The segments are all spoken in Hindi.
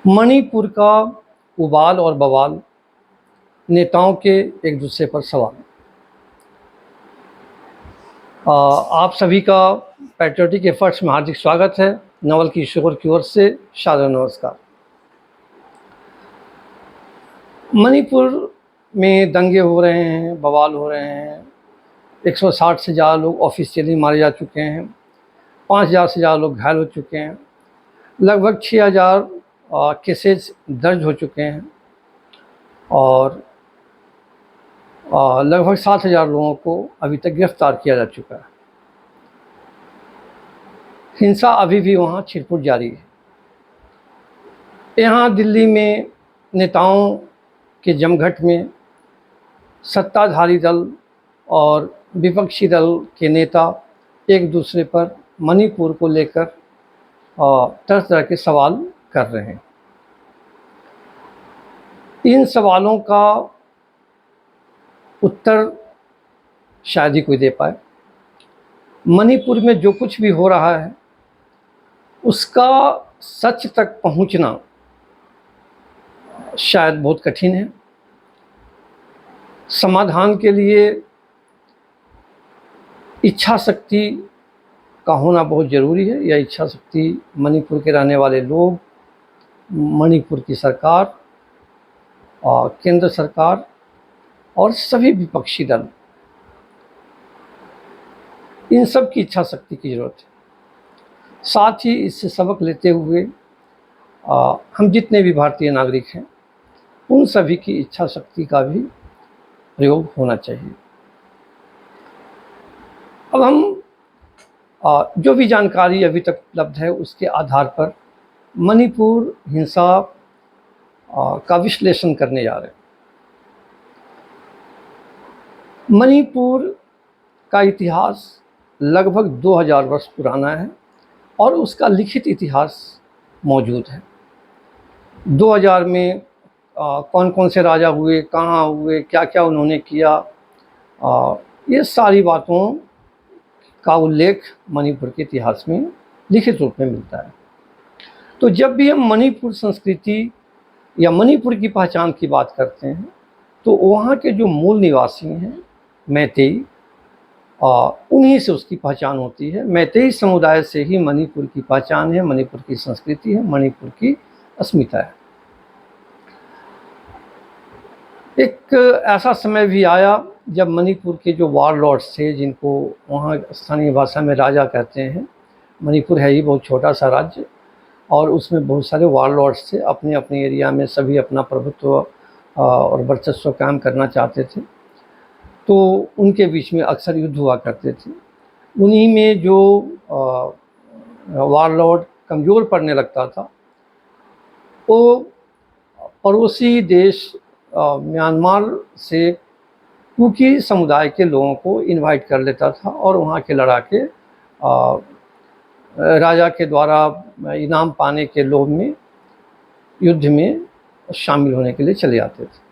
मणिपुर का उबाल और बवाल, नेताओं के एक दूसरे पर सवाल। आप सभी का पैट्रियोटिक एफर्ट्स में हार्दिक स्वागत है। नवल किशोर की ओर से सादर नमस्कार। मणिपुर में दंगे हो रहे हैं, बवाल हो रहे हैं। 160 से ज़्यादा लोग ऑफिशियली मारे जा चुके हैं। 5000 से ज़्यादा लोग घायल हो चुके हैं। लगभग 6000 केसेस दर्ज हो चुके हैं और लगभग 7000 लोगों को अभी तक गिरफ्तार किया जा चुका है। हिंसा अभी भी वहाँ छिटपुट जारी है। यहाँ दिल्ली में नेताओं के जमघट में सत्ताधारी दल और विपक्षी दल के नेता एक दूसरे पर मणिपुर को लेकर तरह तरह के सवाल कर रहे हैं। इन सवालों का उत्तर शायद ही कोई दे पाए। मणिपुर में जो कुछ भी हो रहा है उसका सच तक पहुंचना शायद बहुत कठिन है। समाधान के लिए इच्छा शक्ति का होना बहुत ज़रूरी है। यह इच्छा शक्ति मणिपुर के रहने वाले लोग, मणिपुर की सरकार और केंद्र सरकार और सभी विपक्षी दल, इन सब की इच्छा शक्ति की ज़रूरत है। साथ ही इससे सबक लेते हुए हम जितने भी भारतीय नागरिक हैं उन सभी की इच्छा शक्ति का भी प्रयोग होना चाहिए। अब हम जो भी जानकारी अभी तक उपलब्ध है उसके आधार पर मणिपुर हिंसा का विश्लेषण करने जा रहे हैं। मणिपुर का इतिहास लगभग 2000 वर्ष पुराना है और उसका लिखित इतिहास मौजूद है। 2000 में कौन कौन से राजा हुए, कहाँ हुए, क्या क्या उन्होंने किया, ये सारी बातों का उल्लेख मणिपुर के इतिहास में लिखित रूप में मिलता है। तो जब भी हम मणिपुर संस्कृति या मणिपुर की पहचान की बात करते हैं तो वहाँ के जो मूल निवासी हैं मैतेई, उन्हीं से उसकी पहचान होती है। मैतेई समुदाय से ही मणिपुर की पहचान है, मणिपुर की संस्कृति है, मणिपुर की अस्मिता है। एक ऐसा समय भी आया जब मणिपुर के जो वारलॉर्ड्स थे, जिनको वहाँ स्थानीय भाषा में राजा कहते हैं, मणिपुर है ही बहुत छोटा सा राज्य और उसमें बहुत सारे वारलॉर्ड्स थे। अपने अपने एरिया में सभी अपना प्रभुत्व और वर्चस्व कायम करना चाहते थे, तो उनके बीच में अक्सर युद्ध हुआ करते थे। उन्हीं में जो वारलॉर्ड कमज़ोर पड़ने लगता था वो पड़ोसी देश म्यांमार से कुकी समुदाय के लोगों को इनवाइट कर लेता था और वहाँ के लड़ाके राजा के द्वारा इनाम पाने के लोभ में युद्ध में शामिल होने के लिए चले जाते थे।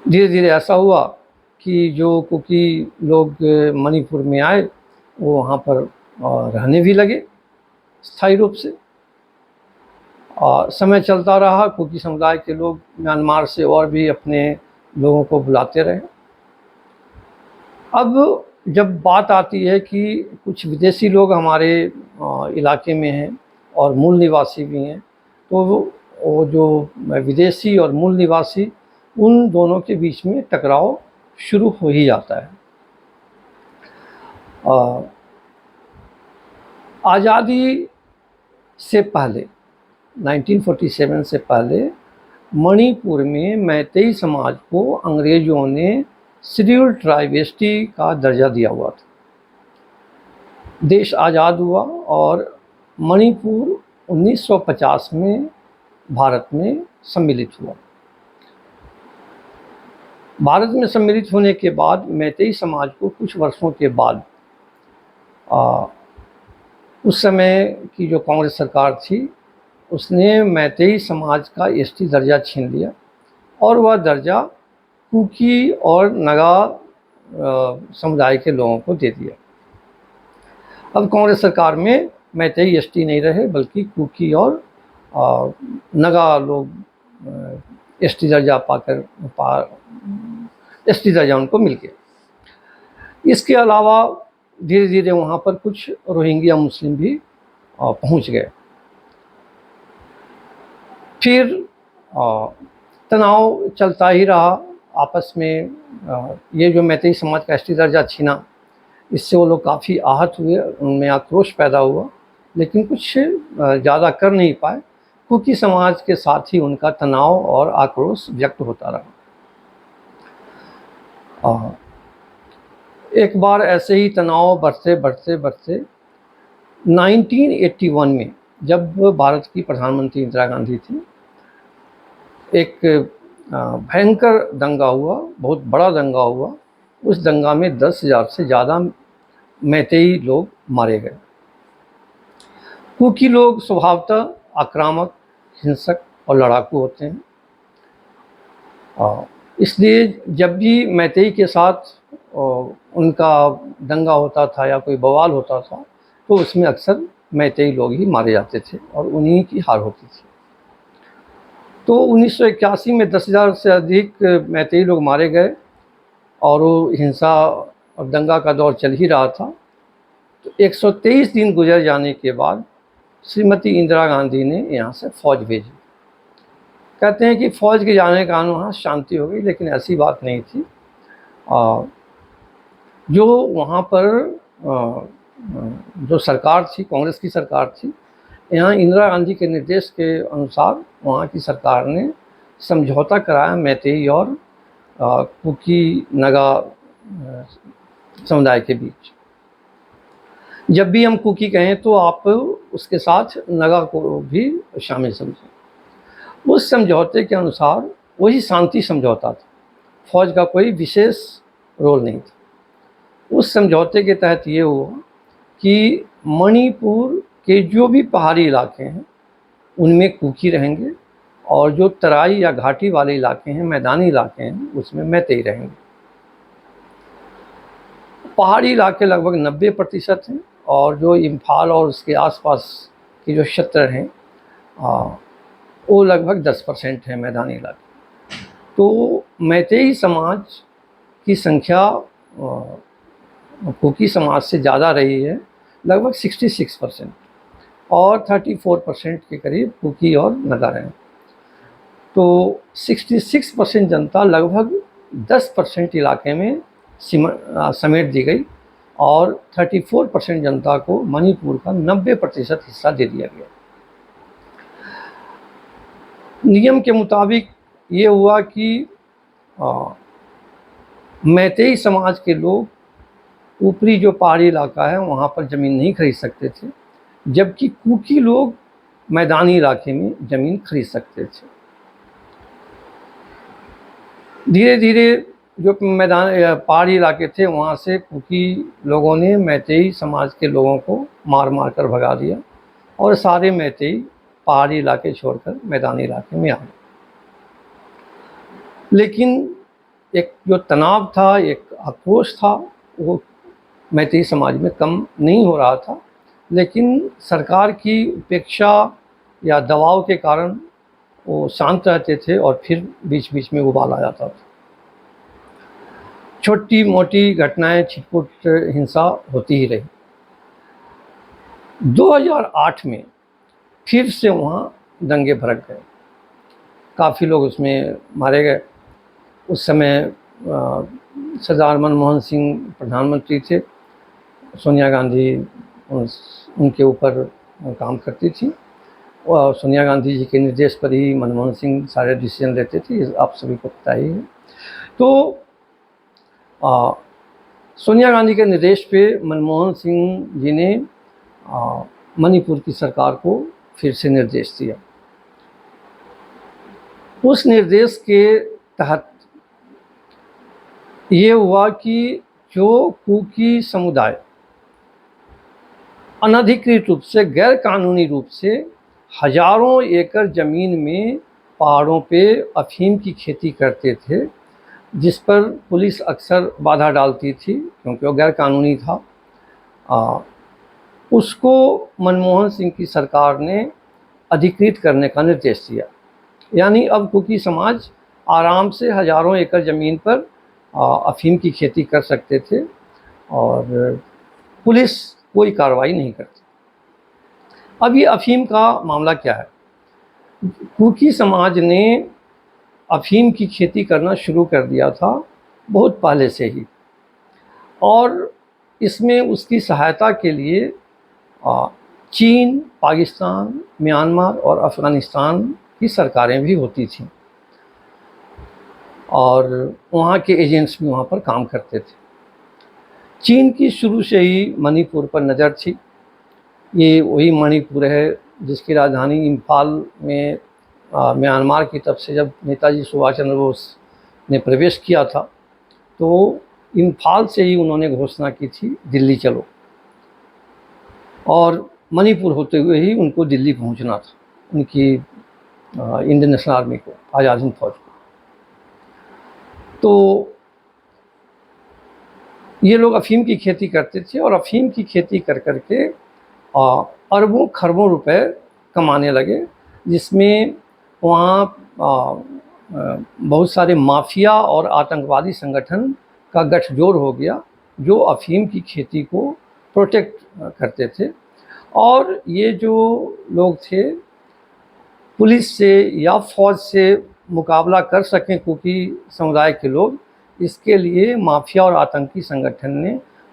धीरे धीरे ऐसा हुआ कि जो कुकी लोग मणिपुर में आए वो वहाँ पर रहने भी लगे स्थायी रूप से। समय चलता रहा, कुकी समुदाय के लोग म्यांमार से और भी अपने लोगों को बुलाते रहे। अब जब बात आती है कि कुछ विदेशी लोग हमारे इलाके में हैं और मूल निवासी भी हैं, तो वो जो विदेशी और मूल निवासी, उन दोनों के बीच में टकराव शुरू हो ही जाता है। आज़ादी से पहले 1947 से पहले मणिपुर में मैतेई समाज को अंग्रेज़ों ने शेड्यूल्ड ट्राइब एसटी का दर्जा दिया हुआ था। देश आज़ाद हुआ और मणिपुर 1950 में भारत में सम्मिलित हुआ। भारत में सम्मिलित होने के बाद मैतेई समाज को कुछ वर्षों के बाद उस समय की जो कांग्रेस सरकार थी उसने मैतेई समाज का एसटी दर्जा छीन लिया और वह दर्जा कुकी और नगा समुदाय के लोगों को दे दिया। अब कांग्रेस सरकार में मैतेई एसटी नहीं रहे बल्कि कुकी और नगा लोग एसटी दर्जा एसटी दर्जा उनको मिल गया। इसके अलावा धीरे धीरे वहाँ पर कुछ रोहिंग्या मुस्लिम भी पहुँच गए। फिर तनाव चलता ही रहा आपस में। ये जो मैतेई समाज का एसटी दर्जा छीना, इससे वो लोग काफ़ी आहत हुए, उनमें आक्रोश पैदा हुआ, लेकिन कुछ ज़्यादा कर नहीं पाए। कुकी समाज के साथ ही उनका तनाव और आक्रोश व्यक्त होता रहा। एक बार ऐसे ही तनाव बढ़ते बढ़ते बढ़ते 1981 में, जब भारत की प्रधानमंत्री इंदिरा गांधी थी, एक भयंकर दंगा हुआ, बहुत बड़ा दंगा हुआ। उस दंगा में 10,000 से ज़्यादा मैतेई लोग मारे गए। कुकी लोग स्वभावतः आक्रामक, हिंसक और लड़ाकू होते हैं, इसलिए जब भी मैतेई के साथ उनका दंगा होता था या कोई बवाल होता था, तो उसमें अक्सर मैतेई लोग ही मारे जाते थे और उन्हीं की हार होती थी। तो 1981 में 10,000 से अधिक मैतेई लोग मारे गए और वो हिंसा और दंगा का दौर चल ही रहा था। तो 123 दिन गुजर जाने के बाद श्रीमती इंदिरा गांधी ने यहाँ से फ़ौज भेजी। कहते हैं कि फ़ौज के जाने के कारण वहाँ शांति हो गई, लेकिन ऐसी बात नहीं थी। जो वहाँ पर जो सरकार थी, कांग्रेस की सरकार थी, यहाँ इंदिरा गांधी के निर्देश के अनुसार वहाँ की सरकार ने समझौता कराया मैतेई और कुकी नगा समुदाय के बीच। जब भी हम कुकी कहें तो आप उसके साथ नगा को भी शामिल समझें। उस समझौते के अनुसार वही शांति समझौता था, फौज का कोई विशेष रोल नहीं था। उस समझौते के तहत ये हुआ कि मणिपुर के जो भी पहाड़ी इलाके हैं उनमें कुकी रहेंगे, और जो तराई या घाटी वाले इलाके हैं, मैदानी इलाके हैं, उसमें मैतेई रहेंगे। पहाड़ी इलाके लगभग 90% हैं, और जो इम्फाल और उसके आसपास के जो क्षेत्र हैं वो लगभग 10% है मैदानी इलाके। तो मैतेई समाज की संख्या कुकी समाज से ज़्यादा रही है, लगभग 66%, और 34% के करीब कुकी और नगा रहे हैं। तो 66% जनता लगभग 10% इलाके में समेट दी गई, और 34% जनता को मणिपुर का 90% हिस्सा दे दिया गया। नियम के मुताबिक ये हुआ कि मैतेई समाज के लोग ऊपरी जो पहाड़ी इलाका है वहाँ पर ज़मीन नहीं खरीद सकते थे, जबकि कुकी लोग मैदानी इलाके में ज़मीन खरीद सकते थे। धीरे धीरे जो मैदान पहाड़ी इलाके थे वहाँ से कुकी लोगों ने मैतेई समाज के लोगों को मार मार कर भगा दिया, और सारे मैतेई पहाड़ी इलाके छोड़कर मैदानी इलाके में आ गए। लेकिन एक जो तनाव था, एक आक्रोश था, वो मैतेई समाज में कम नहीं हो रहा था, लेकिन सरकार की उपेक्षा या दबाव के कारण वो शांत रहते थे, और फिर बीच बीच में उबाल आ जाता था। छोटी मोटी घटनाएं, छिटपुट हिंसा होती ही रही। 2008 में फिर से वहाँ दंगे भड़क गए, काफ़ी लोग उसमें मारे गए। उस समय सरदार मनमोहन सिंह प्रधानमंत्री थे, सोनिया गांधी उनके ऊपर काम करती थी, और सोनिया गांधी जी के निर्देश पर ही मनमोहन सिंह सारे डिसीजन लेते थे, आप सभी को पता ही है। तो सोनिया गांधी के निर्देश पे मनमोहन सिंह जी ने मणिपुर की सरकार को फिर से निर्देश दिया। उस निर्देश के तहत ये हुआ कि जो कुकी समुदाय अनधिकृत रूप से, गैर कानूनी रूप से हजारों एकड़ ज़मीन में पहाड़ों पे अफीम की खेती करते थे, जिस पर पुलिस अक्सर बाधा डालती थी क्योंकि वो गैर कानूनी था, उसको मनमोहन सिंह की सरकार ने अधिकृत करने का निर्देश दिया। यानी अब कुकी समाज आराम से हज़ारों एकड़ ज़मीन पर अफ़ीम की खेती कर सकते थे और पुलिस कोई कार्रवाई नहीं करती। अब ये अफ़ीम का मामला क्या है? कुकी समाज ने अफ़ीम की खेती करना शुरू कर दिया था बहुत पहले से ही, और इसमें उसकी सहायता के लिए चीन, पाकिस्तान, म्यांमार और अफ़गानिस्तान की सरकारें भी होती थीं और वहाँ के एजेंट्स भी वहाँ पर काम करते थे। चीन की शुरू से ही मणिपुर पर नज़र थी। ये वही मणिपुर है जिसकी राजधानी इम्फाल में म्यांमार की तरफ से जब नेताजी सुभाष चंद्र बोस ने प्रवेश किया था तो इम्फाल से ही उन्होंने घोषणा की थी दिल्ली चलो, और मणिपुर होते हुए ही उनको दिल्ली पहुंचना था, उनकी इंडियन नेशनल आर्मी को, आज़ाद हिंद फौज को। तो ये लोग अफ़ीम की खेती करते थे और अफ़ीम की खेती कर कर के अरबों खरबों रुपए कमाने लगे, जिसमें वहाँ बहुत सारे माफिया और आतंकवादी संगठन का गठजोड़ हो गया जो अफ़ीम की खेती को प्रोटेक्ट करते थे। और ये जो लोग थे पुलिस से या फौज से मुकाबला कर सकें कुकी समुदाय के लोग, इसके लिए माफिया और आतंकी संगठन ने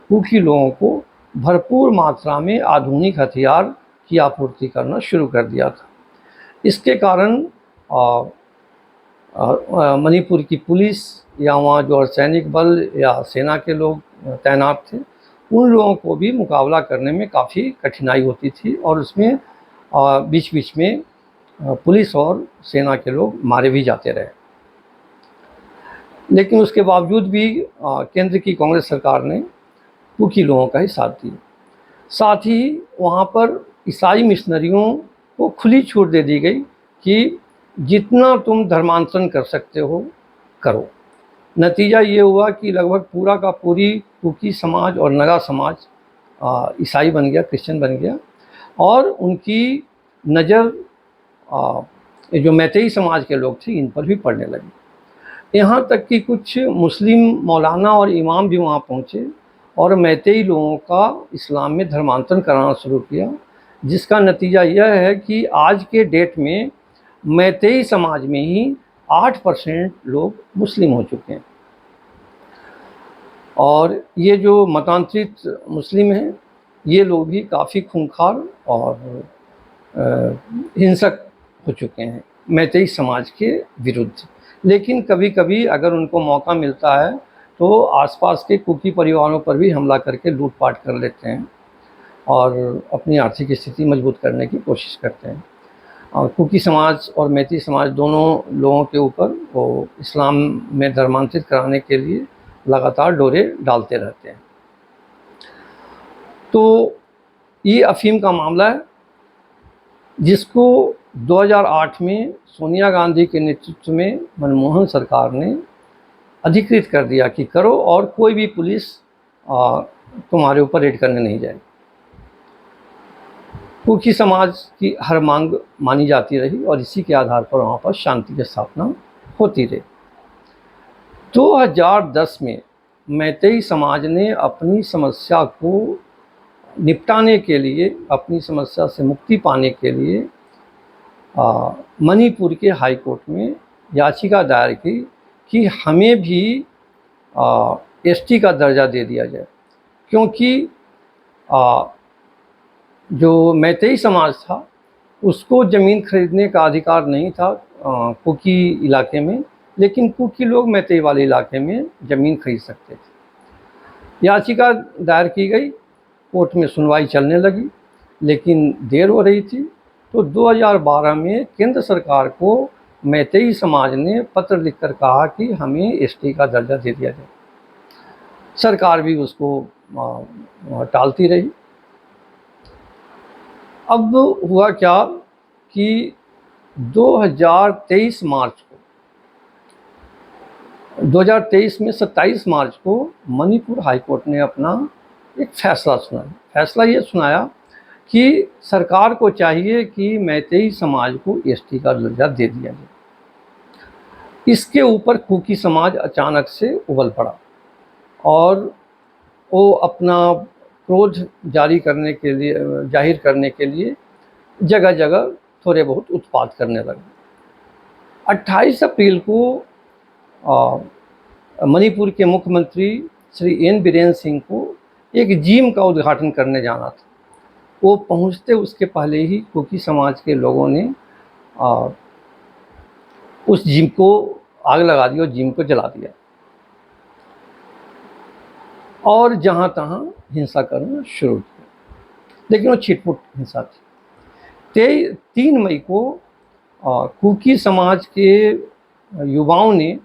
कुकी लोगों को भरपूर मात्रा में आधुनिक हथियार की आपूर्ति करना शुरू कर दिया था। इसके कारण मणिपुर की पुलिस या वहाँ जो अर्धसैनिक बल या सेना के लोग तैनात थे, उन लोगों को भी मुकाबला करने में काफ़ी कठिनाई होती थी और उसमें बीच बीच में पुलिस और सेना के लोग मारे भी जाते रहे। लेकिन उसके बावजूद भी केंद्र की कांग्रेस सरकार ने कुकी लोगों का ही साथ दिया। साथ ही वहाँ पर ईसाई मिशनरियों को खुली छूट दे दी गई कि जितना तुम धर्मांतरण कर सकते हो करो। नतीजा ये हुआ कि लगभग पूरा का पूरी कुकी समाज और नगा समाज ईसाई बन गया, क्रिश्चियन बन गया, और उनकी नज़र जो मैतेई समाज के लोग थे इन पर भी पड़ने लगी। यहाँ तक कि कुछ मुस्लिम मौलाना और इमाम भी वहाँ पहुँचे और मैतेई लोगों का इस्लाम में धर्मांतरण कराना शुरू किया, जिसका नतीजा यह है कि आज के डेट में मैतेई समाज में ही 8% लोग मुस्लिम हो चुके हैं। और ये जो मतांतरित मुस्लिम हैं ये लोग भी काफ़ी खूंखार और हिंसक हो चुके हैं मैतेई समाज के विरुद्ध। लेकिन कभी कभी अगर उनको मौका मिलता है तो आसपास के कुकी परिवारों पर भी हमला करके लूटपाट कर लेते हैं और अपनी आर्थिक स्थिति मजबूत करने की कोशिश करते हैं। और कुकी समाज और मैतेई समाज दोनों लोगों के ऊपर वो इस्लाम में धर्मांतरित कराने के लिए लगातार डोरे डालते रहते हैं। तो ये अफ़ीम का मामला है जिसको 2008 में सोनिया गांधी के नेतृत्व में मनमोहन सरकार ने अधिकृत कर दिया कि करो और कोई भी पुलिस तुम्हारे ऊपर रेड करने नहीं जाए। कुकी समाज की हर मांग मानी जाती रही और इसी के आधार पर वहाँ पर शांति की स्थापना होती रही। 2010 में मैतेई समाज ने अपनी समस्या को निपटाने के लिए, अपनी समस्या से मुक्ति पाने के लिए मणिपुर के हाई कोर्ट में याचिका दायर की कि हमें भी एसटी का दर्जा दे दिया जाए, क्योंकि जो मैतेई समाज था उसको ज़मीन खरीदने का अधिकार नहीं था कुकी इलाके में, लेकिन कुकी लोग मैतेई वाले इलाके में ज़मीन खरीद सकते थे। याचिका दायर की गई, कोर्ट में सुनवाई चलने लगी, लेकिन देर हो रही थी। तो 2012 में केंद्र सरकार को मैतेई समाज ने पत्र लिखकर कहा कि हमें एसटी का दर्जा दे दिया जाए। सरकार भी उसको टालती रही। अब हुआ क्या कि 2023 में 27 मार्च को मणिपुर हाई कोर्ट ने अपना एक फैसला सुनाया। फैसला ये सुनाया कि सरकार को चाहिए कि मैतेई समाज को एसटी का दर्जा दे दिया जाए। इसके ऊपर कुकी समाज अचानक से उबल पड़ा और वो अपना क्रोध जाहिर करने के लिए जगह जगह थोड़े बहुत उत्पात करने लगे। 28 अप्रैल को मणिपुर के मुख्यमंत्री श्री एन बीरेन सिंह को एक जिम का उद्घाटन करने जाना था। वो पहुंचते उसके पहले ही कुकी समाज के लोगों ने उस जिम को आग लगा दी और जिम को जला दिया और जहां तहां हिंसा करना शुरू किया। लेकिन वो छिटपुट हिंसा थी। 3 मई को कुकी समाज के युवाओं ने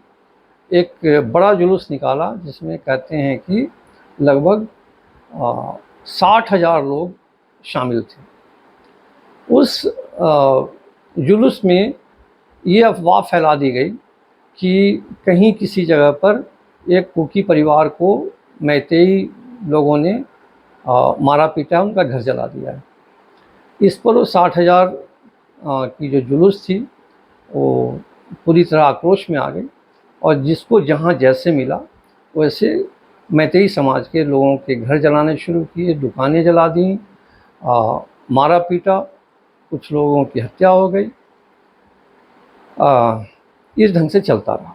एक बड़ा जुलूस निकाला जिसमें कहते हैं कि लगभग 60,000 लोग शामिल थे। उस जुलूस में ये अफवाह फैला दी गई कि कहीं किसी जगह पर एक कुकी परिवार को मैतेई लोगों ने मारा पीटा, उनका घर जला दिया है। इस पर वो 60,000 की जो जुलूस थी वो पूरी तरह आक्रोश में आ गई और जिसको जहाँ जैसे मिला वैसे मैतेई समाज के लोगों के घर जलाने शुरू किए, दुकानें जला दी, मारा पीटा, कुछ लोगों की हत्या हो गई। इस ढंग से चलता रहा।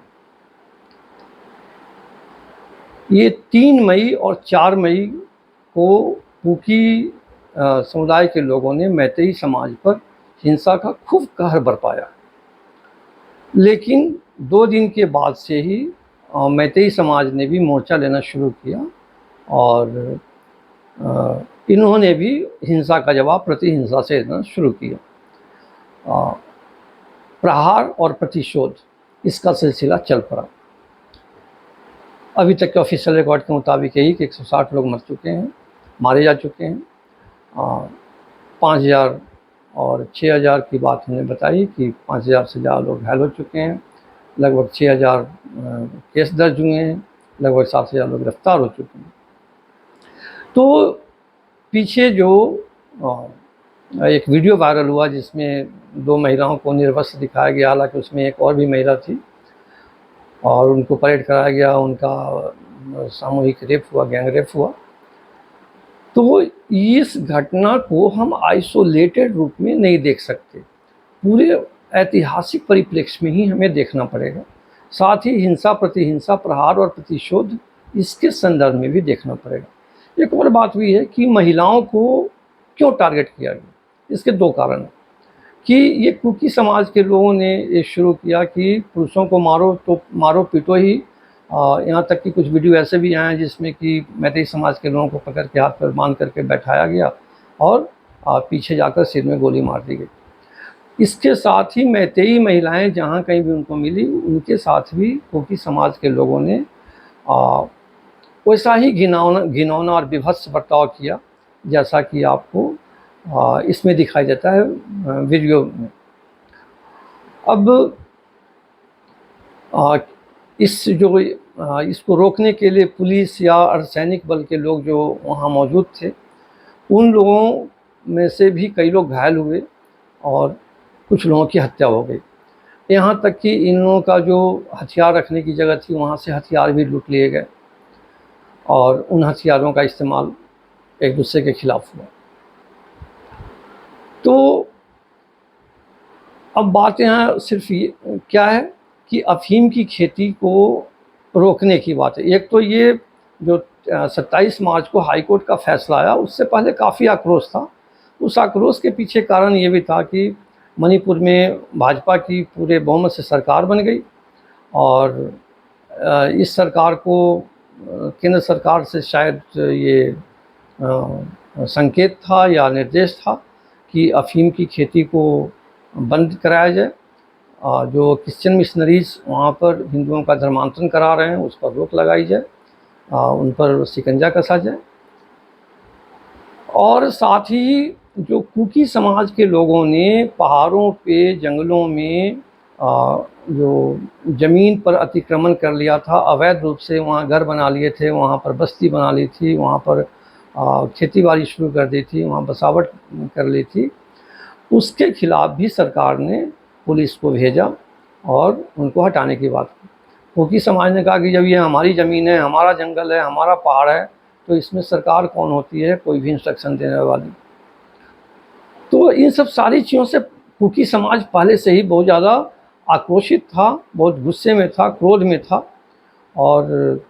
ये 3 मई और 4 मई को कुकी समुदाय के लोगों ने मैतेई समाज पर हिंसा का खूब कहर बरपाया। लेकिन 2 दिन के बाद से ही मैतेई समाज ने भी मोर्चा लेना शुरू किया और इन्होंने भी हिंसा का जवाब प्रतिहिंसा से देना शुरू किया। प्रहार और प्रतिशोध इसका सिलसिला चल पड़ा। अभी तक के ऑफिशियल रिकॉर्ड के मुताबिक यही कि 160 लोग मर चुके हैं, मारे जा चुके हैं। 5,000 और 6,000 की बात हमने बताई कि 5,000 से ज़्यादा लोग घायल हो चुके हैं, लगभग 6,000 केस दर्ज हुए हैं, लगभग 7,000 लोग गिरफ्तार हो चुके हैं। तो पीछे जो एक वीडियो वायरल हुआ जिसमें 2 महिलाओं को निर्वस्त्र दिखाया गया, हालांकि उसमें एक और भी महिला थी और उनको परेड कराया गया, उनका सामूहिक रेप हुआ, गैंग रेप हुआ। तो इस घटना को हम आइसोलेटेड रूप में नहीं देख सकते, पूरे ऐतिहासिक परिप्रेक्ष्य में ही हमें देखना पड़ेगा। साथ ही हिंसा प्रतिहिंसा, प्रहार और प्रतिशोध इसके संदर्भ में भी देखना पड़ेगा। एक और बात भी है कि महिलाओं को क्यों टारगेट किया गया। इसके 2 कारण हैं कि ये कुकी समाज के लोगों ने ये शुरू किया कि पुरुषों को मारो तो मारो पीटो ही। यहाँ तक कि कुछ वीडियो ऐसे भी आए हैं जिसमें कि मैतेई समाज के लोगों को पकड़ के हाथ पर बांध करके बैठाया गया और पीछे जाकर सिर में गोली मार दी गई। इसके साथ ही मैतेई महिलाएं जहाँ कहीं भी उनको मिली, उनके साथ भी कुकी समाज के लोगों ने वैसा ही घिनौना और विभत्स बर्ताव किया जैसा कि आपको इसमें दिखाई देता है वीडियो में। अब इसको रोकने के लिए पुलिस या अर्धसैनिक बल के लोग जो वहाँ मौजूद थे, उन लोगों में से भी कई लोग घायल हुए और कुछ लोगों की हत्या हो गई। यहाँ तक कि इन लोगों का जो हथियार रखने की जगह थी वहाँ से हथियार भी लूट लिए गए और उन हथियारों का इस्तेमाल एक दूसरे के खिलाफ हुआ। तो अब बात यहाँ सिर्फ ये क्या है कि अफीम की खेती को रोकने की बात है। एक तो ये जो 27 मार्च को हाई कोर्ट का फैसला आया, उससे पहले काफ़ी आक्रोश था। उस आक्रोश के पीछे कारण ये भी था कि मणिपुर में भाजपा की पूरे बहुमत से सरकार बन गई और इस सरकार को केंद्र सरकार से शायद ये संकेत था या निर्देश था कि अफीम की खेती को बंद कराया जाए। जो क्रिश्चियन मिशनरीज़ वहाँ पर हिंदुओं का धर्मांतरण करा रहे हैं उस पर रोक लगाई जाए, उन पर शिकंजा कसा जाए। और साथ ही जो कुकी समाज के लोगों ने पहाड़ों पे, जंगलों में जो ज़मीन पर अतिक्रमण कर लिया था, अवैध रूप से वहाँ घर बना लिए थे, वहाँ पर बस्ती बना ली थी, वहाँ पर खेती बाड़ी शुरू कर दी थी, वहाँ बसावट कर ली थी, उसके खिलाफ भी सरकार ने पुलिस को भेजा और उनको हटाने की बात की। कुकी समाज ने कहा कि जब ये हमारी ज़मीन है, हमारा जंगल है, हमारा पहाड़ है, तो इसमें सरकार कौन होती है कोई भी इंस्ट्रक्शन देने वाली। तो इन सब सारी चीज़ों से कुकी समाज पहले से ही बहुत ज़्यादा आक्रोशित था, बहुत गुस्से में था, क्रोध में था। और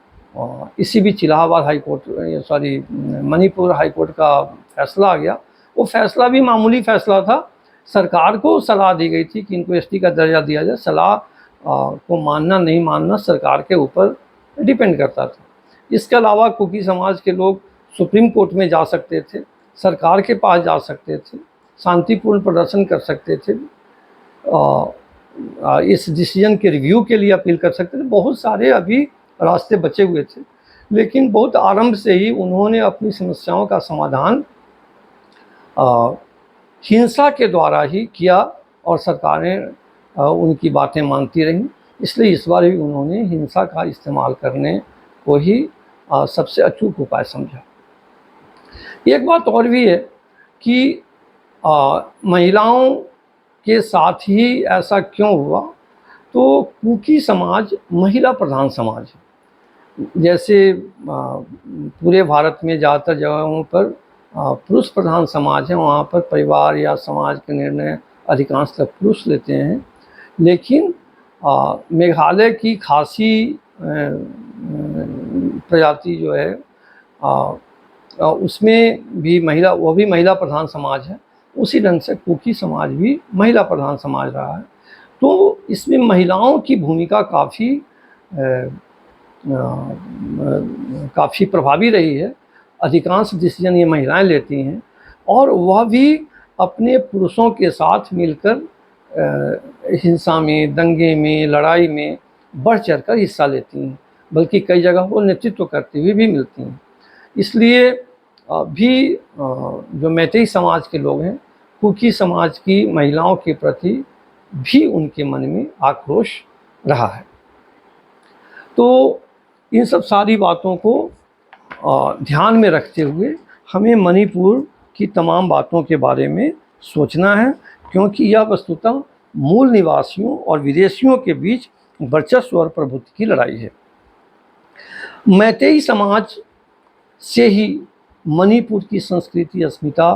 इसी बीच Allahabad high court, sorry Manipur high court का फैसला आ गया। वो फैसला भी मामूली फैसला था। सरकार को सलाह दी गई थी कि इनको एसटी का दर्जा दिया जाए। सलाह को मानना नहीं मानना सरकार के ऊपर डिपेंड करता था। इसके अलावा कुकी समाज के लोग सुप्रीम कोर्ट में जा सकते थे, सरकार के पास जा सकते थे, शांतिपूर्ण प्रदर्शन कर सकते थे, इस डिसीजन के रिव्यू के लिए अपील कर सकते थे। बहुत सारे अभी रास्ते बचे हुए थे, लेकिन बहुत आरंभ से ही उन्होंने अपनी समस्याओं का समाधान हिंसा के द्वारा ही किया और सरकारें उनकी बातें मानती रहीं। इसलिए इस बार भी उन्होंने हिंसा का इस्तेमाल करने को ही सबसे अचूक उपाय समझा। एक बात और भी है कि महिलाओं के साथ ही ऐसा क्यों हुआ, तो कुकी समाज महिला प्रधान समाज है। जैसे पूरे भारत में ज़्यादातर जगहों पर पुरुष प्रधान समाज है, वहाँ पर परिवार या समाज के निर्णय अधिकांशतः पुरुष लेते हैं। लेकिन मेघालय की खासी प्रजाति जो है उसमें भी वो भी महिला प्रधान समाज है। उसी ढंग से कुकी समाज भी महिला प्रधान समाज रहा है। तो इसमें महिलाओं की भूमिका काफ़ी प्रभावी रही है। अधिकांश डिसीजन ये महिलाएं लेती हैं और वह भी अपने पुरुषों के साथ मिलकर हिंसा में, दंगे में, लड़ाई में बढ़ चढ़कर हिस्सा लेती हैं, बल्कि कई जगह वो नेतृत्व करती हुई भी मिलती हैं। इसलिए भी जो मैतेई समाज के लोग हैं, कुकी समाज की महिलाओं के प्रति भी उनके मन में आक्रोश रहा है। तो इन सब सारी बातों को ध्यान में रखते हुए हमें मणिपुर की तमाम बातों के बारे में सोचना है, क्योंकि यह वस्तुतः मूल निवासियों और विदेशियों के बीच वर्चस्व और प्रभुत्व की लड़ाई है। मैतेई समाज से ही मणिपुर की संस्कृति, अस्मिता,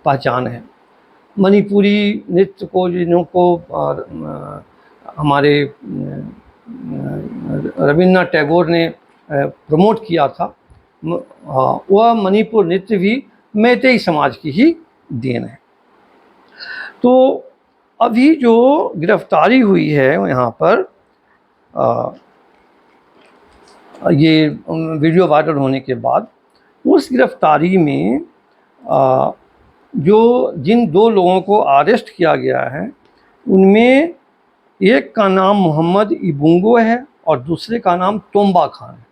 पहचान है। मणिपुरी नृत्य को जिनको हमारे रविन्द्रनाथ टैगोर ने प्रमोट किया था, वह मणिपुर नृत्य भी मैतेई समाज की ही देन है। तो अभी जो गिरफ्तारी हुई है यहाँ पर, ये वीडियो वायरल होने के बाद, उस गिरफ्तारी में जिन 2 लोगों को अरेस्ट किया गया है, उनमें एक का नाम मोहम्मद इबुंगो है और दूसरे का नाम तोम्बा खान है।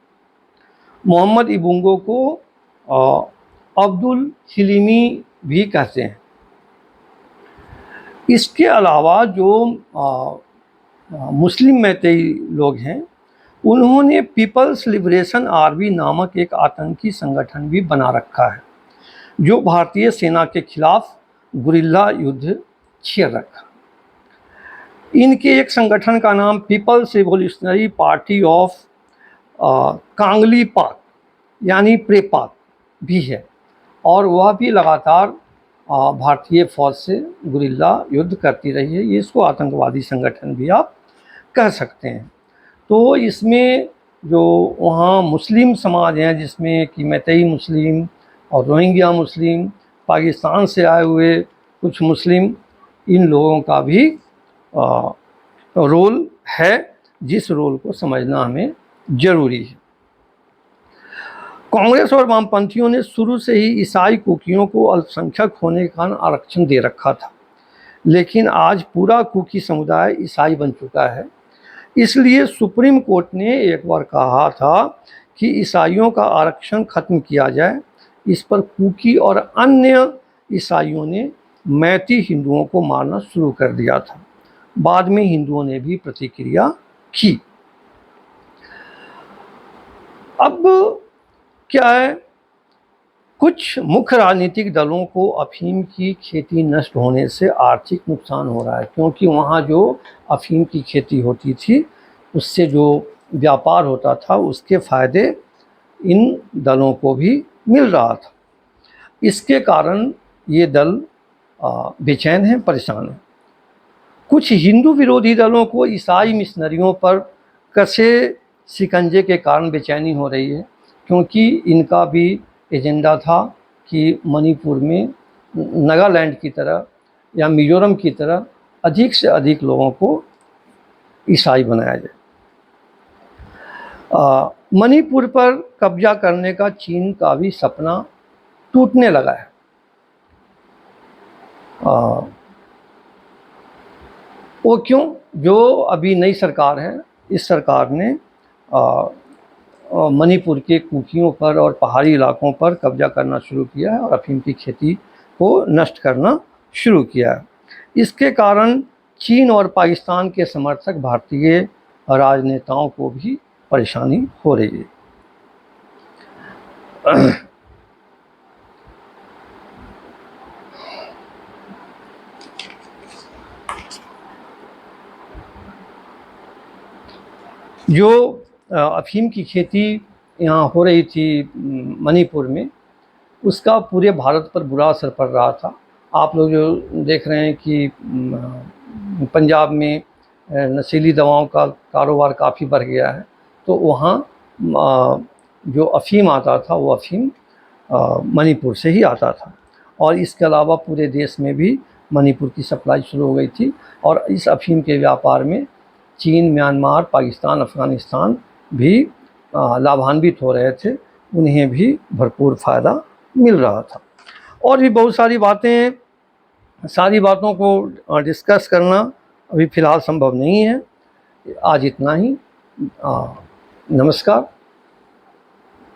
मोहम्मद इबुंगो को अब्दुल हिलीमी भी कहते हैं। इसके अलावा जो मुस्लिम मैतेई लोग हैं, उन्होंने पीपल्स लिबरेशन आर्मी नामक एक आतंकी संगठन भी बना रखा है, जो भारतीय सेना के खिलाफ गुरिल्ला युद्ध छेड़ रखा। इनके एक संगठन का नाम पीपल्स रिवोल्यूशनरी पार्टी ऑफ कांगली पाक यानी प्रेपाक भी है, और वह भी लगातार भारतीय फौज से गुरिल्ला युद्ध करती रही है। ये इसको आतंकवादी संगठन भी आप कह सकते हैं। तो इसमें जो वहाँ मुस्लिम समाज हैं, जिसमें कि मैतेई मुस्लिम और रोहिंग्या मुस्लिम, पाकिस्तान से आए हुए कुछ मुस्लिम, इन लोगों का भी रोल है, जिस रोल को समझना हमें ज़रूरी है। कांग्रेस और वामपंथियों ने शुरू से ही ईसाई कुकियों को अल्पसंख्यक होने के कारण आरक्षण दे रखा था, लेकिन आज पूरा कुकी समुदाय ईसाई बन चुका है। इसलिए सुप्रीम कोर्ट ने एक बार कहा था कि ईसाइयों का आरक्षण खत्म किया जाए। इस पर कुकी और अन्य ईसाइयों ने मैती हिंदुओं को मारना शुरू कर दिया था। बाद में हिंदुओं ने भी प्रतिक्रिया की। अब क्या है कुछ मुख्य राजनीतिक दलों को अफीम की खेती नष्ट होने से आर्थिक नुकसान हो रहा है, क्योंकि वहाँ जो अफीम की खेती होती थी उससे जो व्यापार होता था उसके फ़ायदे इन दलों को भी मिल रहा था। इसके कारण ये दल बेचैन हैं, परेशान हैं। कुछ हिंदू विरोधी दलों को ईसाई मिशनरियों पर कसे शिकंजे के कारण बेचैनी हो रही है, क्योंकि इनका भी एजेंडा था कि मणिपुर में नागालैंड की तरह या मिज़ोरम की तरह अधिक से अधिक लोगों को ईसाई बनाया जाए। मणिपुर पर कब्जा करने का चीन का भी सपना टूटने लगा है। वो क्यों? जो अभी नई सरकार है, इस सरकार ने मणिपुर के कुकियों पर और पहाड़ी इलाकों पर कब्जा करना शुरू किया है और अफीम की खेती को नष्ट करना शुरू किया है। इसके कारण चीन और पाकिस्तान के समर्थक भारतीय राजनेताओं को भी परेशानी हो रही है। जो अफीम की खेती यहाँ हो रही थी मणिपुर में, उसका पूरे भारत पर बुरा असर पड़ रहा था। आप लोग जो देख रहे हैं कि पंजाब में नशीली दवाओं का कारोबार काफ़ी बढ़ गया है, तो वहाँ जो अफ़ीम आता था वो अफ़ीम मणिपुर से ही आता था। और इसके अलावा पूरे देश में भी मणिपुर की सप्लाई शुरू हो गई थी और इस अफ़ीम के व्यापार में चीन, म्यांमार, पाकिस्तान, अफ़गानिस्तान भी लाभान्वित हो रहे थे। उन्हें भी भरपूर फ़ायदा मिल रहा था। और भी बहुत सारी बातें हैं, सारी बातों को डिस्कस करना अभी फ़िलहाल संभव नहीं है। आज इतना ही। नमस्कार।